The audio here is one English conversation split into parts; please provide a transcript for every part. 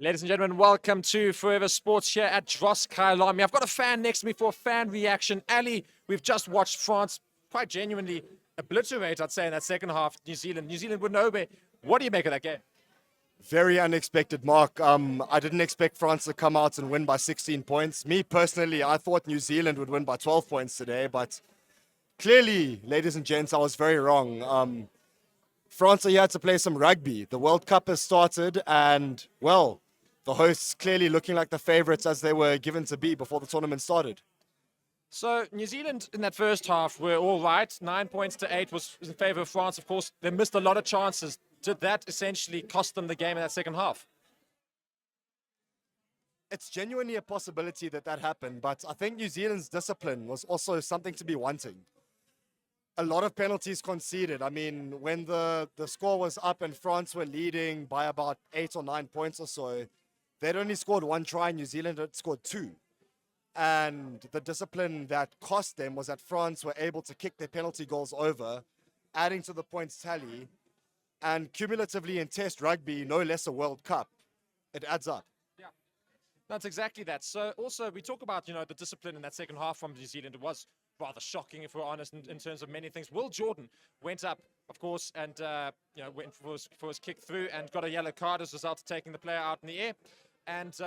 Ladies and gentlemen, welcome to Forever Sports here at Dros Kailami. I've got a fan next to me for a fan reaction. Ali, we've just watched France quite genuinely obliterate, I'd say, in that second half, New Zealand. New Zealand would know, but what do you make of that game? Very unexpected, Mark. I didn't expect France to come out and win by 16 points. Me personally, I thought New Zealand would win by 12 points today, but clearly, ladies and gents, I was very wrong. France are here to play some rugby. The World Cup has started, and, well, the hosts clearly looking like the favorites as they were given to be before the tournament started. So New Zealand in that first half were all right. 9 points to 8 was in favour of France. Of course, they missed a lot of chances. Did that essentially cost them the game in that second half? It's genuinely a possibility that that happened, but I think New Zealand's discipline was also something to be wanting. A lot of penalties conceded. I mean, when the score was up and France were leading by about 8 or 9 points or so, they'd only scored one try, New Zealand had scored two. And the discipline that cost them was that France were able to kick their penalty goals over, adding to the points tally. And cumulatively in Test rugby, no less a World Cup, it adds up. That's exactly that. So also we talk about, the discipline in that second half from New Zealand. It was rather shocking, if we're honest, in terms of many things. Will Jordan went up, of course, and went for his kick through and got a yellow card as a result of taking the player out in the air, and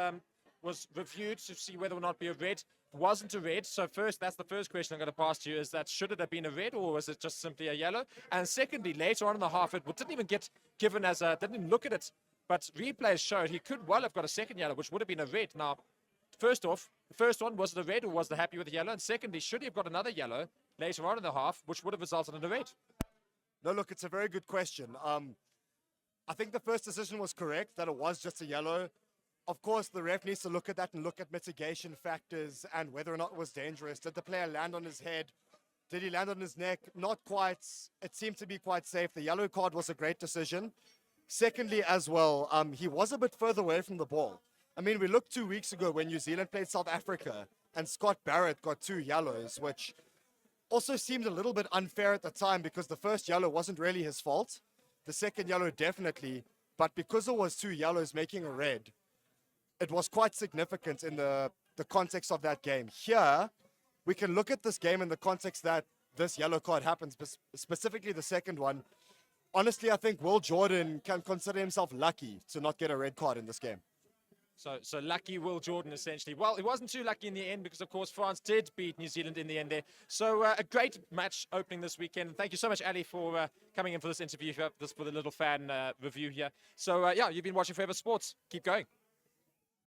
was reviewed to see whether or not be a red. Wasn't a red. So first, that's the first question I'm going to pass to you, is that should it have been a red or was it just simply a yellow? And secondly, later on in the half, it didn't even get given as a, didn't even look at it, but replays showed he could well have got a second yellow, which would have been a red. Now, first off, the first one, was it a red or was they happy with the yellow? And secondly, should he have got another yellow later on in the half, which would have resulted in a red? No, look, it's a very good question. I think the first decision was correct, that it was just a yellow. Of course, the ref needs to look at that and look at mitigation factors and whether or not it was dangerous. Did the player land on his head? Did he land on his neck? Not quite. It seemed to be quite safe. The yellow card was a great decision. Secondly, as well, he was a bit further away from the ball. I mean, we looked 2 weeks ago when New Zealand played South Africa and Scott Barrett got 2 yellows, which also seemed a little bit unfair at the time because the first yellow wasn't really his fault. The second yellow definitely, but because it was 2 yellows making a red, it was quite significant in the context of that game. Here, we can look at this game in the context that this yellow card happens, specifically the second one. Honestly, I think Will Jordan can consider himself lucky to not get a red card in this game. So lucky Will Jordan, essentially. Well, he wasn't too lucky in the end because, of course, France did beat New Zealand in the end there. So a great match opening this weekend. Thank you so much, Ali, for coming in for this interview, for the little fan review here. So, you've been watching Forever Sports. Keep going.